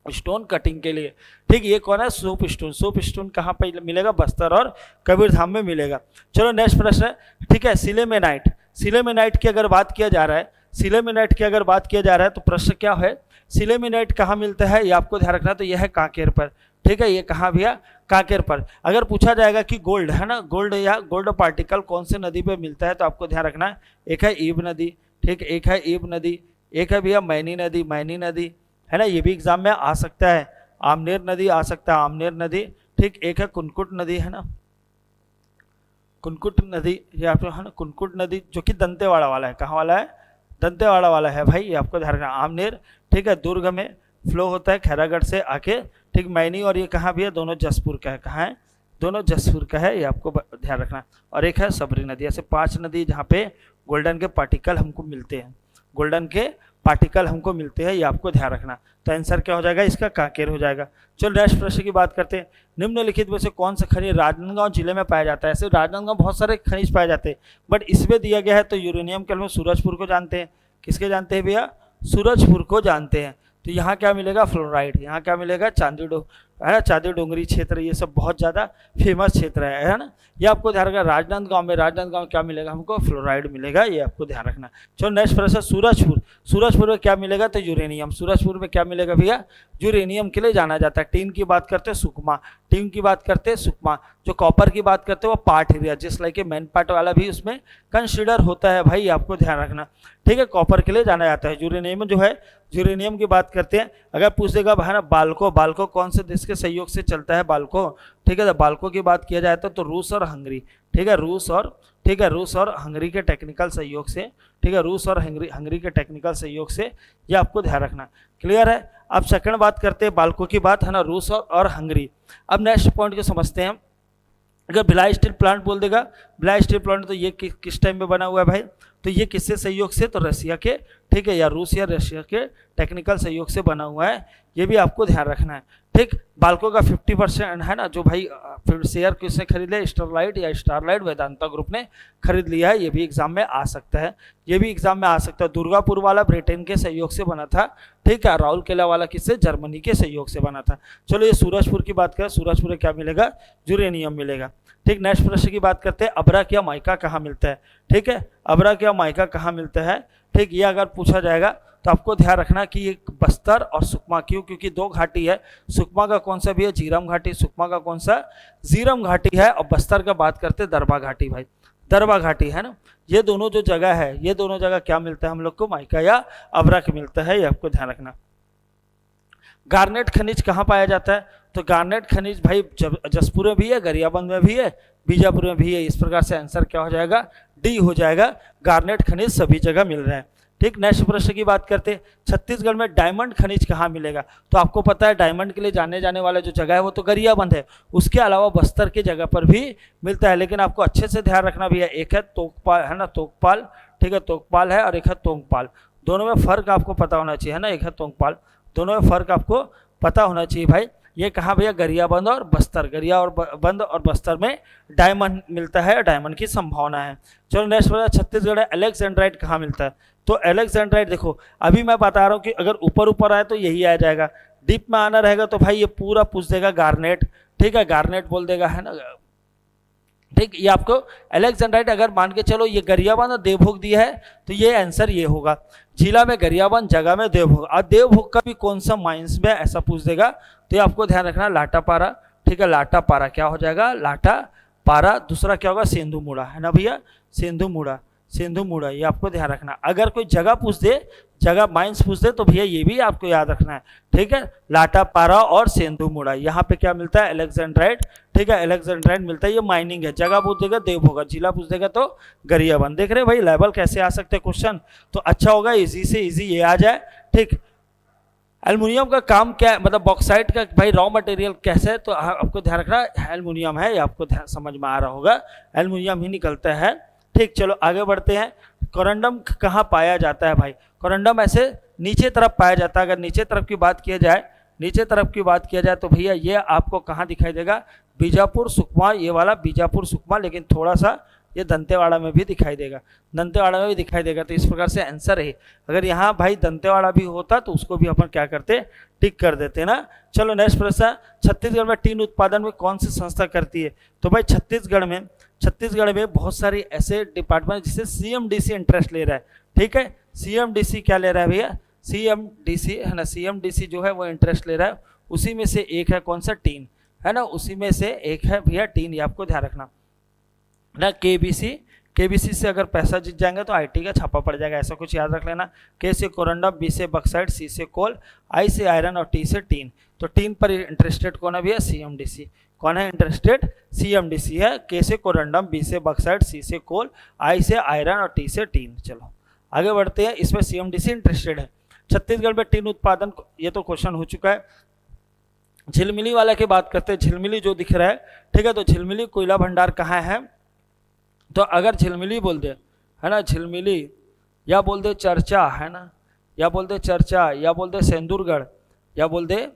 स्टोन कटिंग के लिए। ठीक, ये कौन है? Soap stone. सोप स्टोन कहाँ पे मिलेगा? बस्तर और कबीरधाम में मिलेगा। चलो नेक्स्ट प्रश्न है, ठीक है, सिलेमेनाइट। सिलेमेनाइट की अगर बात किया जा रहा है, सिलेमेनाइट की अगर बात किया जा रहा है तो प्रश्न क्या है? सिलेमेनाइट कहाँ मिलता है ये आपको ध्यान रखना। तो यह है कांकेर पर। ठीक है, ये कहाँ भैया? कांकेर पर। अगर पूछा जाएगा कि गोल्ड है ना, गोल्ड या गोल्ड पार्टिकल कौन से नदी पे मिलता है, तो आपको ध्यान रखना है, एक है ईब नदी, ठीक, एक है ईब नदी, एक है भैया मैनी नदी, मैनी नदी है ना, ये भी एग्जाम में आ सकता है। आमनेर नदी आ सकता है, आमनेर नदी, ठीक, एक है कुनकुट नदी है ना, कुनकुट नदी, ये आपको है ना कुनकुट नदी, जो कि दंतेवाड़ा वाला है। कहाँ वाला है? दंतेवाड़ा वाला है भाई, ये आपको ध्यान रखना। आमनेर, ठीक है, दुर्ग में फ्लो होता है खैरागढ़ से आके, ठीक, मैनी, और ये कहाँ भी है? दोनों जसपुर का है। कहाँ है? दोनों जसपुर का है, ये आपको ध्यान रखना। और एक है सबरी नदी। ऐसे 5 नदी जहाँ पे गोल्डन के पार्टिकल हमको मिलते हैं, गोल्डन के पार्टिकल हमको मिलते हैं, ये आपको ध्यान रखना। तो आंसर क्या हो जाएगा इसका? कांकेर हो जाएगा। चलो नेक्स्ट प्रश्न की बात करते हैं। निम्नलिखित में से कौन सा खनिज राजनांदगांव जिले में पाया जाता है? ऐसे राजनांदगांव बहुत सारे खनिज पाए जाते हैं, बट इसमें दिया गया है तो यूरेनियम के में सूरजपुर को जानते हैं। किसके जानते हैं भैया? सूरजपुर को जानते हैं। तो यहाँ क्या मिलेगा? फ्लोराइड। यहाँ क्या मिलेगा? चांदी है ना, चांदी डोंगरी क्षेत्र, ये सब बहुत ज़्यादा फेमस क्षेत्र है ना। ये आपको ध्यान रखना। राजनांदगांव में, राजनांदगांव क्या मिलेगा हमको? फ्लोराइड मिलेगा, ये आपको ध्यान रखना। चलो नेक्स्ट प्रश्न, सूरजपुर। सूरजपुर में क्या मिलेगा? तो यूरेनियम। सूरजपुर में क्या मिलेगा भैया? यूरेनियम के लिए जाना जाता है। टीन की बात करते हैं सुकमा, टीन की बात करते हैं सुकमा। जो कॉपर की बात करते हैं वो पार्ट एरिया, जिस लाइक मेन पार्ट वाला भी उसमें कंसिडर होता है भाई, आपको ध्यान रखना। ठीक है, कॉपर के लिए जाना जाता है। यूरेनियम जो है, यूरेनियम की बात करते हैं, अगर पूछ देगा है ना बाल्को, बाल्को कौन से देश के सहयोग से चलता है बाल्को? ठीक है, तो बाल्को की बात किया जाए तो रूस और हंगरी, ठीक है, रूस और हंगरी के टेक्निकल सहयोग से, ठीक है, रूस और हंगरी के टेक्निकल सहयोग से, ये आपको ध्यान रखना। क्लियर है? अब सेकंड बात करते हैं बाल्को की बात, है ना, रूस और हंगरी। अब नेक्स्ट पॉइंट को समझते हैं। अगर भिलाई स्टील प्लांट बोल देगा, भिलाई स्टील प्लांट, तो ये किस टाइम में बना हुआ है भाई? तो ये किससे सहयोग से? तो रशिया के, ठीक है, या रूस या रशिया के टेक्निकल सहयोग से बना हुआ है, ये भी आपको ध्यान रखना है। ठीक, बाल्को का 50% है ना, जो भाई शेयर किसने खरीद लिया? स्टरलाइट या स्टारलाइट वेदांता ग्रुप ने खरीद लिया है, ये भी एग्जाम में आ सकता है, ये भी एग्जाम में आ सकता है। दुर्गापुर वाला ब्रिटेन के सहयोग से बना था, ठीक है, राउल किला वाला किससे? जर्मनी के सहयोग से बना था। चलो ये सूरजपुर की बात करें, सूरजपुर में क्या मिलेगा? यूरेनियम मिलेगा। ठीक, नेक्स्ट प्रश्न की बात करते हैं, अब्रक या माइका कहाँ मिलता है? ठीक है, अब्रक या माइका कहाँ मिलता है? ठीक, ये अगर पूछा जाएगा तो आपको ध्यान रखना कि ये बस्तर और सुकमा, क्यों? क्योंकि 2 घाटी है। सुकमा का कौन सा भी है? जीरम घाटी। सुकमा का कौन सा? जीरम घाटी है। और बस्तर का बात करते हैं दरबा घाटी भाई, दरबा घाटी है ना। ये दोनों जो जगह है, ये दोनों जगह क्या मिलता है हम लोग को? माइका या अब्रक मिलता है, ये आपको ध्यान रखना। गार्नेट खनिज कहाँ पाया जाता है? तो गार्नेट खनिज भाई जसपुर में भी है, गरियाबंद में भी है, बीजापुर में भी है। इस प्रकार से आंसर क्या हो जाएगा? डी हो जाएगा। गार्नेट खनिज सभी जगह मिल रहा है। ठीक, नेक्स्ट प्रश्न की बात करते हैं, छत्तीसगढ़ में डायमंड खनिज कहाँ मिलेगा? तो आपको पता है डायमंड के लिए जाने वाला जो जगह है वो तो गरियाबंद है, उसके अलावा बस्तर की जगह पर भी मिलता है। लेकिन आपको अच्छे से ध्यान रखना भी है, एक है तोकपाल, है ना, तोकपाल, ठीक है, तोकपाल है, और एक है तोंगपाल। दोनों में फर्क आपको पता होना चाहिए, है ना, एक है तोंगपाल, दोनों में फर्क आपको पता होना चाहिए भाई। ये कहाँ भैया? गरियाबंद और बस्तर, गरिया और बंद और बस्तर में डायमंड मिलता है, डायमंड की संभावना है। चलो नेक्स्ट बताया, छत्तीसगढ़ एलेक्जेंड्राइट कहाँ मिलता है? तो एलेक्जेंड्राइट देखो, अभी मैं बता रहा हूँ कि अगर ऊपर ऊपर आए तो यही आ जाएगा, डीप में आना रहेगा तो भाई ये पूरा पूछ देगा गार्नेट, ठीक है, गार्नेट बोल देगा, है ना। ठीक, ये आपको एलेक्जेंड्राइट अगर मान के चलो ये गरियाबंद और देवभोग दिया है तो ये आंसर ये होगा, जिला में गरियाबंद, जगह में देवभोग। और देवभोग का भी कौन सा माइंस में ऐसा पूछ देगा तो ये आपको ध्यान रखना, लाटापारा, ठीक है, लाटापारा क्या हो जाएगा? लाटापारा। दूसरा क्या होगा? सेंधुमुड़ा, है ना भैया, सेंधुमुड़ा, सेंधुमुड़ा, ये आपको ध्यान रखना। अगर कोई जगह पूछ दे, जगह माइंस पूछ दे तो भैया ये भी आपको याद रखना है, ठीक है, लाटापारा और सेंधुमुड़ा। यहाँ पे क्या मिलता है? एलेक्जेंड्राइट, ठीक है, एलेक्जेंड्राइट मिलता है, ये माइनिंग है। जगह पूछ देगा देवभोग, जिला पूछ देगा तो गरियाबंद। देख रहे भाई लेवल कैसे आ सकते हैं क्वेश्चन, तो अच्छा होगा इजी से इजी ये आ जाए। ठीक, एल्युमिनियम का काम क्या है, मतलब बॉक्साइट का भाई रॉ मटेरियल कैसे है, तो आपको ध्यान रखना एल्युमिनियम है, ये आपको समझ में आ रहा होगा, एल्युमिनियम ही निकलता है। ठीक, चलो आगे बढ़ते हैं। कोरंडम कहाँ पाया जाता है भाई? कोरंडम ऐसे नीचे तरफ पाया जाता है। अगर नीचे तरफ की बात किया जाए, नीचे तरफ की बात किया जाए तो भैया ये आपको कहाँ दिखाई देगा? बीजापुर सुकमा, ये वाला बीजापुर सुकमा, लेकिन थोड़ा सा ये दंतेवाड़ा में भी दिखाई देगा, दंतेवाड़ा में भी दिखाई देगा। तो इस प्रकार से आंसर है। अगर यहाँ भाई दंतेवाड़ा भी होता तो उसको भी अपन क्या करते, टिक कर देते ना। चलो नेक्स्ट प्रश्न, छत्तीसगढ़ में टीन उत्पादन में कौन सी संस्था करती है? तो भाई छत्तीसगढ़ में बहुत सारी ऐसे डिपार्टमेंट जिससे सीएमडीसी इंटरेस्ट ले रहा है, ठीक है। सीएमडीसी क्या ले रहा है भैया? सीएमडीसी है ना, सीएमडीसी जो है वो इंटरेस्ट ले रहा है। उसी में से एक है कौन सा? टीन, है ना, उसी में से एक है भैया टीन, ये आपको ध्यान रखना ना। केबीसी से अगर पैसा जीत जाएंगे तो आईटी का छापा पड़ जाएगा, ऐसा कुछ याद रख लेना। के से कोरंडम, बी से बक्साइड, सी से कोल, आई से आयरन और टी से टीन। तो टीन पर इंटरेस्टेड कौन है भैया? सीएमडीसी। कौन है इंटरेस्टेड? सीएमडीसी है। के से कोरंडम, बी से बक्साइड, सी से कोल, आई से आयरन और टी से टीन। चलो आगे बढ़ते हैं, इसमें सीएमडीसी इंटरेस्टेड है। छत्तीसगढ़ में टीन उत्पादन, ये तो क्वेश्चन हो चुका है। झिलमिली वाला की बात करते हैं, झिलमिली जो दिख रहा है, ठीक है। तो झिलमिली कोयला भंडार कहाँ है? तो अगर झिलमिली बोल दे, है ना, झिलमिली, या बोल दे चर्चा, है ना, या बोल दे चर्चा, या बोल दे सेंदूरगढ़, या बोल दे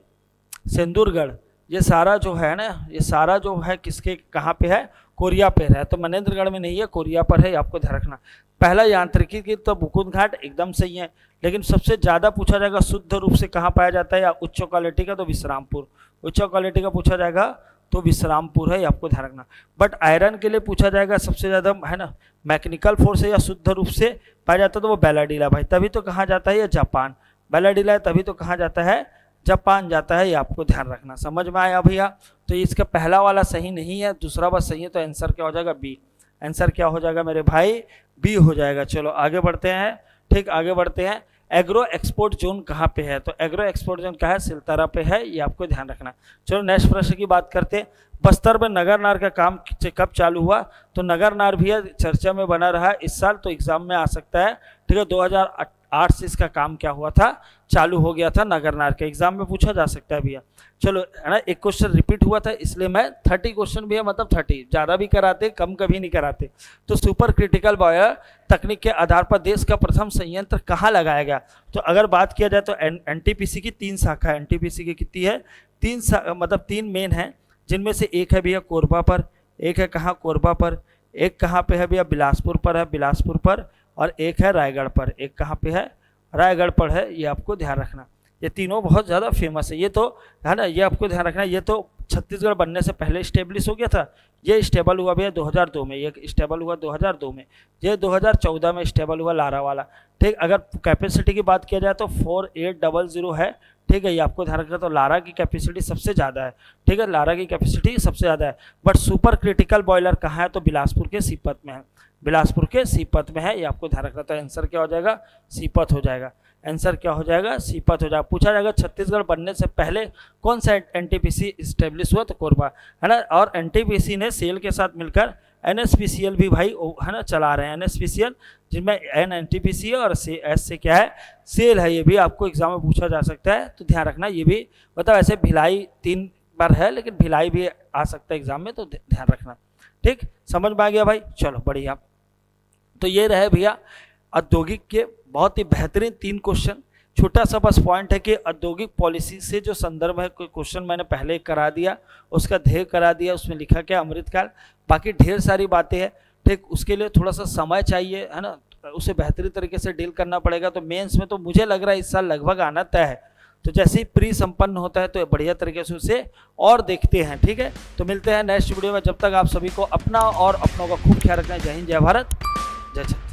सेंदूरगढ़, ये सारा जो है ना, ये सारा जो है किसके कहाँ पे है? कोरिया पे है। तो मनेंद्रगढ़ में नहीं है, कोरिया पर है, आपको ध्यान रखना। पहला यांत्रिकी की तो मुकुंद घाट एकदम सही है, लेकिन सबसे ज़्यादा पूछा जाएगा शुद्ध रूप से कहाँ पाया जाता है या उच्च क्वालिटी का, तो विश्रामपुर। उच्च क्वालिटी का पूछा जाएगा तो विश्रामपुर है, आपको ध्यान रखना। बट आयरन के लिए पूछा जाएगा सबसे ज़्यादा, है ना, मैकेनिकल फोर्स है या शुद्ध रूप से पाया जाता है तो वो बैलाडीला भाई, तभी तो कहाँ जाता है ये जापान। बैलाडीला है तभी तो कहाँ जाता है? जापान जाता है, ये आपको ध्यान रखना। समझ में आया भैया? तो इसका पहला वाला सही नहीं है, दूसरा बात सही है, तो आंसर क्या हो जाएगा? बी। आंसर क्या हो जाएगा मेरे भाई? बी हो जाएगा। चलो आगे बढ़ते हैं, ठीक, आगे बढ़ते हैं। एग्रो एक्सपोर्ट जोन कहाँ पे है? तो एग्रो एक्सपोर्ट जोन कहाँ है? सिलतारा पे है, ये आपको ध्यान रखना। चलो नेक्स्ट प्रश्न की बात करते हैं। बस्तर में नगर नार का काम कब चालू हुआ? तो नगर नार भी चर्चा में बना रहा इस साल, तो एग्जाम में आ सकता है, ठीक है। 2008 से इसका काम क्या हुआ था? चालू हो गया था नगर नार के, एग्जाम में पूछा जा सकता है भैया। चलो, है ना, एक क्वेश्चन रिपीट हुआ था इसलिए मैं 30 क्वेश्चन भी है, मतलब 30 ज़्यादा भी कराते, कम कभी नहीं कराते। तो सुपर क्रिटिकल बॉयलर तकनीक के आधार पर देश का प्रथम संयंत्र कहाँ लगाया गया? तो अगर बात किया जाए तो एनटीपीसी की 3 शाखा है। एनटीपीसी की कितनी है? 3 मतलब 3 मेन है, जिनमें से एक है भैया कोरबा पर, एक है कहाँ? कोरबा पर, एक कहाँ पे है भैया? बिलासपुर पर है, बिलासपुर पर, और एक है रायगढ़ पर। एक कहाँ पे है? रायगढ़ पर है, ये आपको ध्यान रखना। ये तीनों बहुत ज़्यादा फेमस है, ये तो है ना, ये आपको ध्यान रखना। ये तो छत्तीसगढ़ बनने से पहले स्टेब्लिश हो गया था, ये स्टेबल हुआ भैया 2002 में, ये स्टेबल हुआ 2002 में, ये 2014 में स्टेबल हुआ लारा वाला, ठीक। अगर कैपेसिटी की बात किया जाए तो 4800 है, ठीक है, ये आपको ध्यान रखना। तो लारा की कैपेसिटी सबसे ज़्यादा है, ठीक है, लारा की कैपेसिटी सबसे ज़्यादा है। बट सुपर क्रिटिकल बॉयलर कहाँ है? तो बिलासपुर के सीपत में है, बिलासपुर के सीपत में है, ये आपको ध्यान रखना। तो आंसर क्या हो जाएगा? सीपत हो जाएगा। आंसर क्या हो जाएगा? सीपत हो जाएगा। पूछा जाएगा छत्तीसगढ़ बनने से पहले कौन सा एनटीपीसी इस्टेब्लिश हुआ? तो कोरबा, है ना। और एनटीपीसी ने सेल के साथ मिलकर एनएसपीसीएल भी भाई, है ना, चला रहे हैं। एनएसपीसीएल जिनमें एनटीपीसी है और एस से क्या है? सेल है। ये भी आपको एग्जाम में पूछा जा सकता है, तो ध्यान रखना। ये भी मतलब ऐसे भिलाई 3 बार है, लेकिन भिलाई भी आ सकता है एग्जाम में, तो ध्यान रखना, ठीक। समझ में आ गया भाई? चलो बढ़िया। तो ये रहे भैया औद्योगिक के बहुत ही बेहतरीन 3 क्वेश्चन। छोटा सा बस पॉइंट है कि औद्योगिक पॉलिसी से जो संदर्भ है, कोई क्वेश्चन मैंने पहले करा दिया, उसका ध्येय करा दिया, उसमें लिखा क्या? अमृतकाल। बाकी ढेर सारी बातें हैं, ठीक। उसके लिए थोड़ा सा समय चाहिए, है ना, उसे बेहतरीन तरीके से डील करना पड़ेगा। तो मेंस में तो मुझे लग रहा है इस साल लगभग आना तय है। तो जैसे ही प्री संपन्न होता है तो बढ़िया तरीके से उसे और देखते हैं, ठीक है। तो मिलते हैं नेक्स्ट वीडियो में, जब तक आप सभी को अपना और अपनों का खूब ख्याल रखना। जय हिंद, जय भारत, जय छत्तीसगढ़।